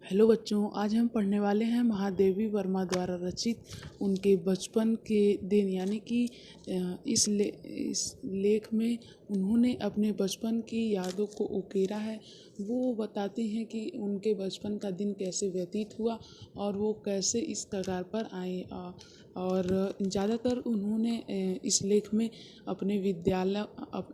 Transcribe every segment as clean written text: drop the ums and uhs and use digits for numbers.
Hello बच्चों, आज हम पढ़ने वाले हैं महादेवी वर्मा द्वारा रचित उनके बचपन के दिन। यानी कि इस लेख में उन्होंने अपने बचपन की यादों को उकेरा है। वो बताते हैं कि उनके बचपन का दिन कैसे व्यतीत हुआ और वो कैसे इस कगार पर आए। और ज़्यादातर उन्होंने इस लेख में अपने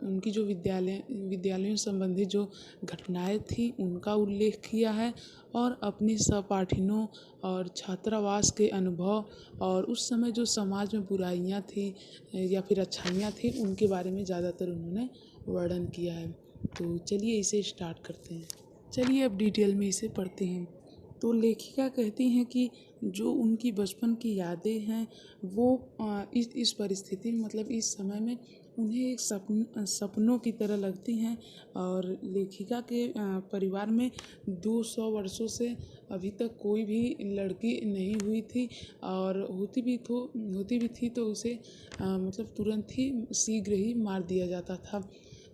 उनकी जो विद्यालयों संबंधी जो घटनाएं थी उनका उल्लेख किया है और अपने सहपाठियों और छात्रावास के अनुभव और उस समय जो समाज में बुराइयां थी या फिर अच्छाइयां थी उनके बारे में ज़्यादातर उन्होंने वर्णन किया है। तो चलिए इसे स्टार्ट करते हैं। चलिए अब डिटेल में इसे पढ़ते हैं। तो लेखिका कहती हैं कि जो उनकी बचपन की यादें हैं वो इस परिस्थिति में मतलब इस समय में उन्हें एक सपनों की तरह लगती हैं। और लेखिका के परिवार में 200 वर्षों से अभी तक कोई भी लड़की नहीं हुई थी और होती भी थी तो उसे मतलब तुरंत ही शीघ्र ही मार दिया जाता था।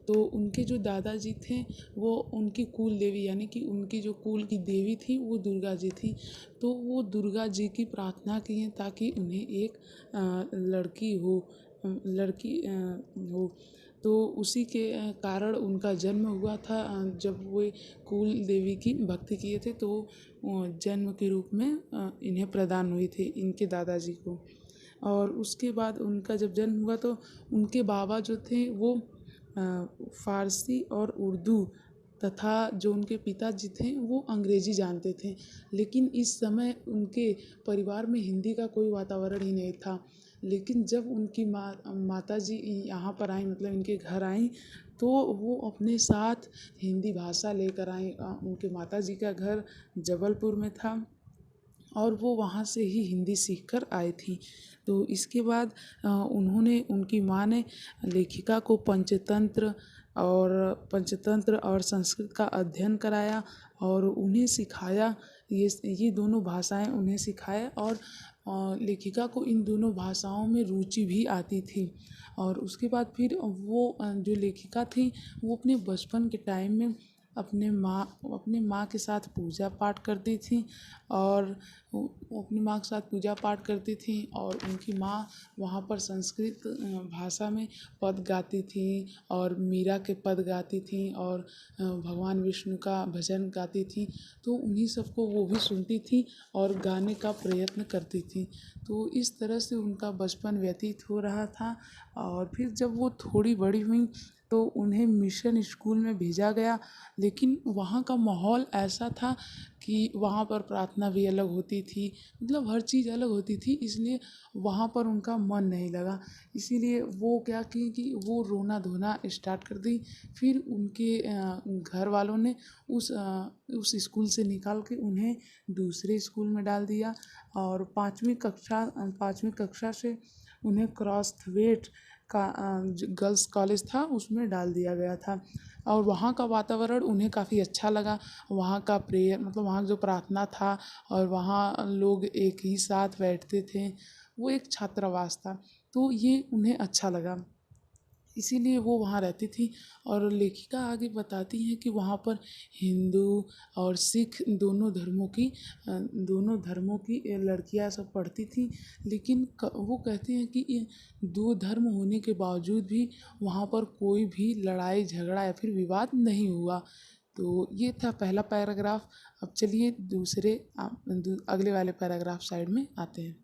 तो उनके जो दादाजी थे वो उनकी कुल देवी यानी कि उनकी जो कुल की देवी थी वो दुर्गा जी थी। तो वो दुर्गा जी की प्रार्थना की है ताकि उन्हें एक लड़की हो। तो उसी के कारण उनका जन्म हुआ था। जब वे कुल देवी की भक्ति किए थे तो जन्म के रूप में इन्हें प्रदान हुई थी इनके दादाजी को। और उसके बाद उनका जब जन्म हुआ तो उनके बाबा जो थे वो फ़ारसी और उर्दू तथा जो उनके पिताजी थे वो अंग्रेज़ी जानते थे। लेकिन इस समय उनके परिवार में हिंदी का कोई वातावरण ही नहीं था। लेकिन जब उनकी माताजी यहाँ पर आईं मतलब इनके घर आईं तो वो अपने साथ हिंदी भाषा लेकर आईं। उनके माताजी का घर जबलपुर में था और वो वहाँ से ही हिंदी सीखकर आई थी। तो इसके बाद उनकी माँ ने लेखिका को पंचतंत्र और संस्कृत का अध्ययन कराया और उन्हें सिखाया। ये दोनों भाषाएं उन्हें सिखाया और लेखिका को इन दोनों भाषाओं में रुचि भी आती थी। और उसके बाद फिर वो जो लेखिका थी वो अपने बचपन के टाइम में अपने माँ के साथ पूजा पाठ करती थी और वो अपनी माँ के साथ पूजा पाठ करती थी और उनकी माँ वहाँ पर संस्कृत भाषा में पद गाती थी और मीरा के पद गाती थी और भगवान विष्णु का भजन गाती थी। तो उन्हीं सबको वो भी सुनती थी और गाने का प्रयत्न करती थी। तो इस तरह से उनका बचपन व्यतीत हो रहा था। और फिर जब वो थोड़ी बड़ी हुई तो उन्हें मिशन स्कूल में भेजा गया। लेकिन वहाँ का माहौल ऐसा था कि वहाँ पर प्रार्थना भी अलग होती थी, मतलब हर चीज़ अलग होती थी, इसलिए वहाँ पर उनका मन नहीं लगा। इसीलिए वो क्या की कि वो रोना धोना स्टार्ट कर दी। फिर उनके घर वालों ने उस स्कूल से निकाल के उन्हें दूसरे स्कूल में डाल दिया और पाँचवीं कक्षा से उन्हें क्रॉसवेट का गर्ल्स कॉलेज था उसमें डाल दिया गया था। और वहाँ का वातावरण उन्हें काफ़ी अच्छा लगा। वहाँ का प्रेयर मतलब वहाँ जो प्रार्थना था और वहाँ लोग एक ही साथ बैठते थे, वो एक छात्रावास था। तो ये उन्हें अच्छा लगा, इसीलिए वो वहाँ रहती थी। और लेखिका आगे बताती हैं कि वहाँ पर हिंदू और सिख दोनों धर्मों की लड़कियाँ सब पढ़ती थी। लेकिन वो कहती हैं कि ये दो धर्म होने के बावजूद भी वहाँ पर कोई भी लड़ाई झगड़ा या फिर विवाद नहीं हुआ। तो ये था पहला पैराग्राफ। अब चलिए अगले वाले पैराग्राफ साइड में आते हैं।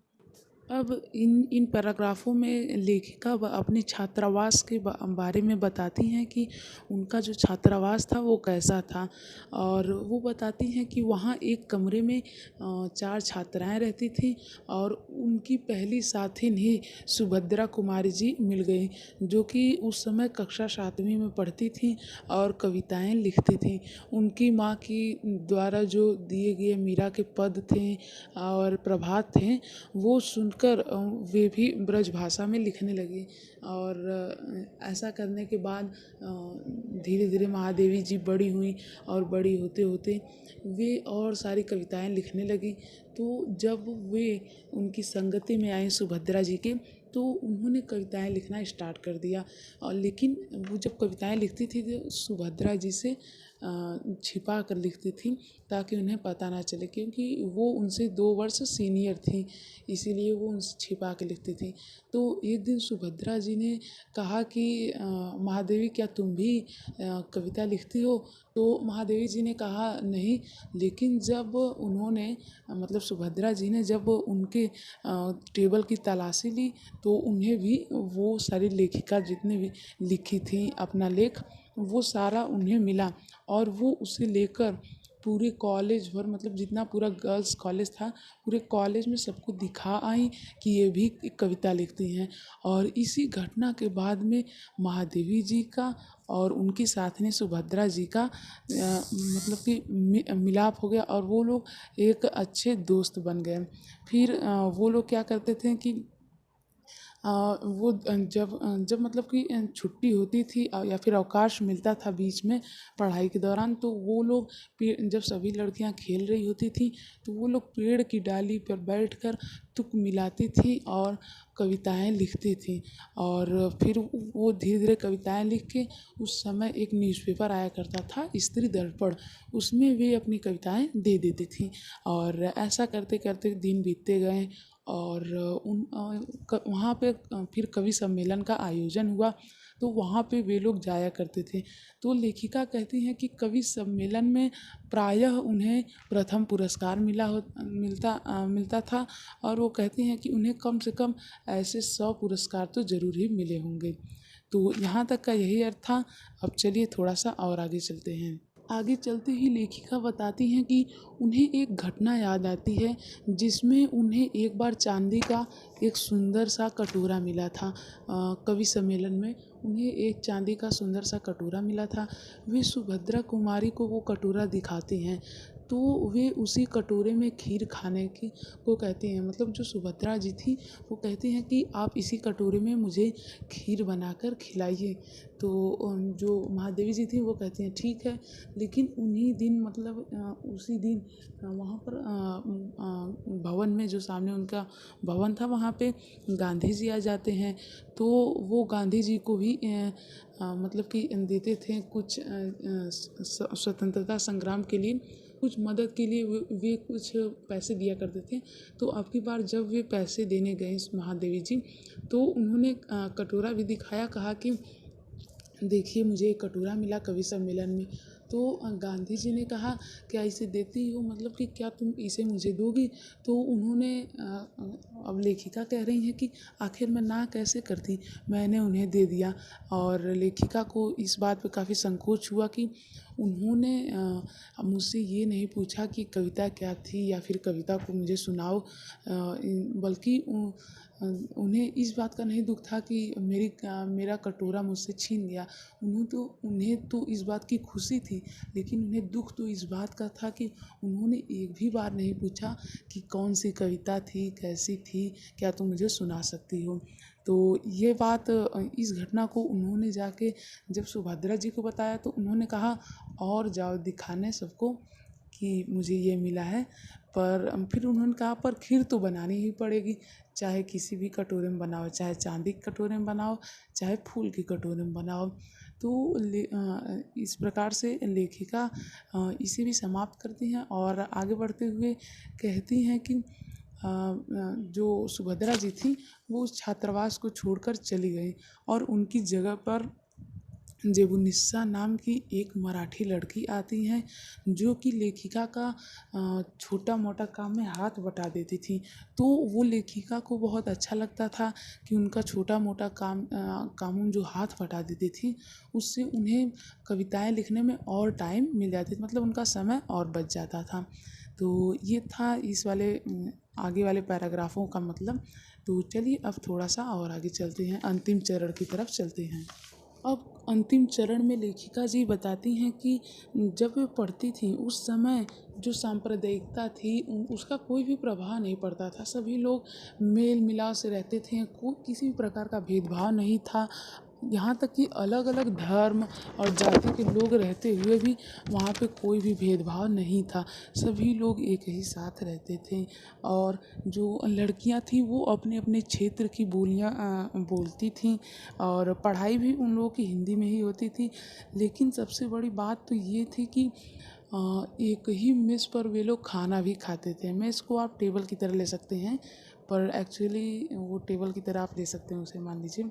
अब इन पैराग्राफों में लेखिका अपने छात्रावास के बारे में बताती हैं कि उनका जो छात्रावास था वो कैसा था। और वो बताती हैं कि वहाँ एक कमरे में 4 छात्राएं रहती थीं और उनकी पहली साथिन ही सुभद्रा कुमारी जी मिल गई, जो कि उस समय कक्षा 7वीं में पढ़ती थीं और कविताएं लिखती थीं। उनकी माँ की द्वारा जो दिए गए मीरा के पद थे और प्रभात थे वो सुनकर वे भी ब्रज भाषा में लिखने लगी। और ऐसा करने के बाद धीरे धीरे महादेवी जी बड़ी हुई और बड़ी होते होते वे और सारी कविताएं लिखने लगी। तो जब वे उनकी संगति में आई सुभद्रा जी के तो उन्होंने कविताएं लिखना स्टार्ट कर दिया। और लेकिन वो जब कविताएं लिखती थी तो सुभद्रा जी से छिपा कर लिखती थी ताकि उन्हें पता ना चले, क्योंकि वो उनसे 2 वर्ष सीनियर थी, इसीलिए वो उनसे छिपा के लिखती थी। तो एक दिन सुभद्रा जी ने कहा कि महादेवी क्या तुम भी कविता लिखती हो? तो महादेवी जी ने कहा नहीं, लेकिन जब उन्होंने मतलब सुभद्रा जी ने जब उनके टेबल की तलाशी ली तो उन्हें भी वो सारी लेखिका जितने भी लिखी थी अपना लेख, वो सारा उन्हें मिला और वो उसे लेकर पूरे कॉलेज भर, मतलब जितना पूरा गर्ल्स कॉलेज था, पूरे कॉलेज में सबको दिखा आई कि ये भी कविता लिखती हैं। और इसी घटना के बाद में महादेवी जी का और उनकी साथनी सुभद्रा जी का मतलब कि मिलाप हो गया और वो लोग एक अच्छे दोस्त बन गए। फिर वो लोग क्या करते थे कि वो जब मतलब कि छुट्टी होती थी या फिर अवकाश मिलता था बीच में पढ़ाई के दौरान, तो वो लोग जब सभी लड़कियां खेल रही होती थी तो वो लोग पेड़ की डाली पर बैठकर तुक मिलाती थी और कविताएं लिखती थी। और फिर वो धीरे धीरे कविताएं लिख के, उस समय एक न्यूज़पेपर आया करता था स्त्री दर्पण, उसमें वे अपनी कविताएं दे देती थी। और ऐसा करते करते दिन बीतते गए और वहाँ पे फिर कवि सम्मेलन का आयोजन हुआ तो वहाँ पे वे लोग जाया करते थे। तो लेखिका कहती हैं कि कवि सम्मेलन में प्रायः उन्हें प्रथम पुरस्कार मिलता था और वो कहती हैं कि उन्हें कम से कम ऐसे 100 पुरस्कार तो ज़रूर ही मिले होंगे। तो यहाँ तक का यही अर्थ था। अब चलिए थोड़ा सा और आगे चलते हैं। आगे चलते ही लेखिका बताती हैं कि उन्हें एक घटना याद आती है जिसमें उन्हें एक बार चांदी का एक सुंदर सा कटोरा मिला था। कवि सम्मेलन में उन्हें एक चांदी का सुंदर सा कटोरा मिला था। वे सुभद्रा कुमारी को वो कटोरा दिखाती हैं तो वे उसी कटोरे में खीर खाने की को कहती हैं। मतलब जो सुभद्रा जी थी वो कहती हैं कि आप इसी कटोरे में मुझे खीर बनाकर खिलाइए। तो जो महादेवी जी थी वो कहती हैं ठीक है। लेकिन उन्हीं दिन मतलब उसी दिन वहाँ पर भवन में, जो सामने उनका भवन था, वहाँ पे गांधी जी आ जाते हैं। तो वो गांधी जी को भी मतलब कि देते थे कुछ स्वतंत्रता संग्राम के लिए कुछ मदद के लिए वे कुछ पैसे दिया करते थे। तो अब की बार जब वे पैसे देने गए महादेवी जी, तो उन्होंने कटोरा भी दिखाया, कहा कि देखिए मुझे एक कटोरा मिला कवि सम्मेलन में। तो गांधी जी ने कहा क्या इसे देती हो, मतलब कि क्या तुम इसे मुझे दोगी? तो उन्होंने अब लेखिका कह रही हैं कि आखिर मैं ना कैसे करती, मैंने उन्हें दे दिया। और लेखिका को इस बात पे काफ़ी संकोच हुआ कि उन्होंने मुझसे ये नहीं पूछा कि कविता क्या थी या फिर कविता को मुझे सुनाओ, बल्कि उन्हें इस बात का नहीं दुख था कि मेरा कटोरा मुझसे छीन गया। उन्हें तो इस बात की खुशी थी, लेकिन उन्हें दुख तो इस बात का था कि उन्होंने एक भी बार नहीं पूछा कि कौन सी कविता थी, कैसी थी, क्या तुम मुझे सुना सकती हो। तो ये बात, इस घटना को उन्होंने जाके जब सुभद्रा जी को बताया तो उन्होंने कहा और जाओ दिखाने सबको कि मुझे ये मिला है। पर फिर उन्होंने कहा पर खीर तो बनानी ही पड़ेगी, चाहे किसी भी कटोरे में बनाओ, चाहे चांदी के कटोरे में बनाओ, चाहे फूल के कटोरे में बनाओ। तो इस प्रकार से लेखिका इसे भी समाप्त करती हैं और आगे बढ़ते हुए कहती हैं कि जो सुभद्रा जी थी वो उस छात्रावास को छोड़कर चली गई और उनकी जगह पर जेबुनिस्सा नाम की एक मराठी लड़की आती हैं जो कि लेखिका का छोटा मोटा काम में हाथ बटा देती थी। तो वो लेखिका को बहुत अच्छा लगता था कि उनका छोटा मोटा काम जो हाथ बटा देती थी उससे उन्हें कविताएं लिखने में और टाइम मिल जाती थी, मतलब उनका समय और बच जाता था। तो ये था इस वाले आगे वाले पैराग्राफों का मतलब। तो चलिए अब थोड़ा सा और आगे चलते हैं, अंतिम चरण की तरफ चलते हैं। अब अंतिम चरण में लेखिका जी बताती हैं कि जब वे पढ़ती थीं उस समय जो सांप्रदायिकता थी उसका कोई भी प्रभाव नहीं पड़ता था। सभी लोग मेल मिलाप से रहते थे, कोई किसी भी प्रकार का भेदभाव नहीं था। यहाँ तक कि अलग अलग धर्म और जाति के लोग रहते हुए भी वहाँ पे कोई भी भेदभाव नहीं था। सभी लोग एक ही साथ रहते थे और जो लड़कियाँ थीं वो अपने अपने क्षेत्र की बोलियाँ बोलती थीं और पढ़ाई भी उन लोगों की हिंदी में ही होती थी। लेकिन सबसे बड़ी बात तो ये थी कि एक ही मेस पर वे लोग खाना भी खाते थे। मेस को आप टेबल की तरह ले सकते हैं, पर एक्चुअली वो टेबल की तरह आप ले सकते हैं उसे, मान लीजिए।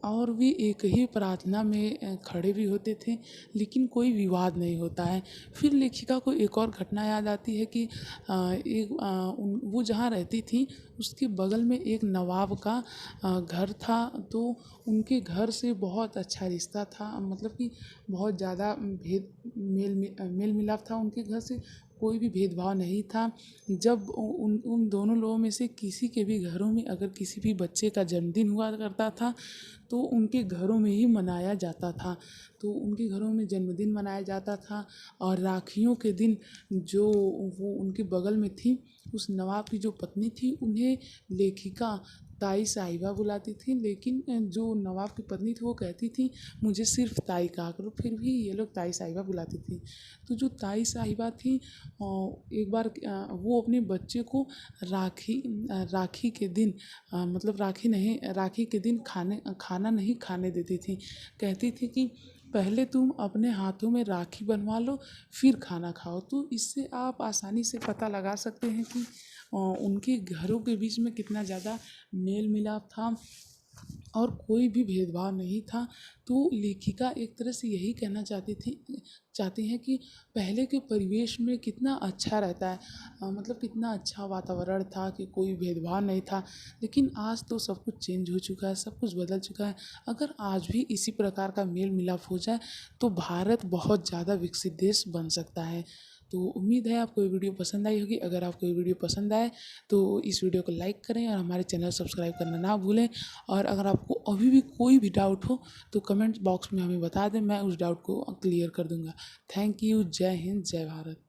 और भी एक ही प्रार्थना में खड़े भी होते थे, लेकिन कोई विवाद नहीं होता है। फिर लेखिका को एक और घटना याद आती है कि वो जहाँ रहती थी उसके बगल में एक नवाब का घर था। तो उनके घर से बहुत अच्छा रिश्ता था, मतलब कि बहुत ज़्यादा मेल मिलाप था उनके घर से, कोई भी भेदभाव नहीं था। जब उन उन दोनों लोगों में से किसी के भी घरों में अगर किसी भी बच्चे का जन्मदिन हुआ करता था तो उनके घरों में ही मनाया जाता था। तो उनके घरों में जन्मदिन मनाया जाता था और राखियों के दिन जो वो उनके बगल में थी उस नवाब की जो पत्नी थी उन्हें लेखिका ताई साहिबा बुलाती थी, लेकिन जो नवाब की पत्नी थी वो कहती थी मुझे सिर्फ ताई कहा करो, फिर भी ये लोग ताई साहिबा बुलाती थी। तो जो ताई साहिबा थी एक बार वो अपने बच्चे को राखी के दिन मतलब राखी के दिन खाना नहीं खाने देती थी। कहती थी कि पहले तुम अपने हाथों में राखी बनवा लो फिर खाना खाओ। तो इससे आप आसानी से पता लगा सकते हैं कि उनके घरों के बीच में कितना ज़्यादा मेल मिलाप था और कोई भी भेदभाव नहीं था। तो लेखिका एक तरह से यही कहना चाहती हैं कि पहले के परिवेश में कितना अच्छा रहता है, मतलब कितना अच्छा वातावरण था कि कोई भेदभाव नहीं था। लेकिन आज तो सब कुछ चेंज हो चुका है, सब कुछ बदल चुका है। अगर आज भी इसी प्रकार का मेल मिलाप हो जाए तो भारत बहुत ज़्यादा विकसित देश बन सकता है। तो उम्मीद है आपको ये वीडियो पसंद आई होगी। अगर आपको ये वीडियो पसंद आए तो इस वीडियो को लाइक करें और हमारे चैनल सब्सक्राइब करना ना भूलें। और अगर आपको अभी भी कोई भी डाउट हो तो कमेंट बॉक्स में हमें बता दें, मैं उस डाउट को क्लियर कर दूंगा। Thank you. जय हिंद, जय भारत।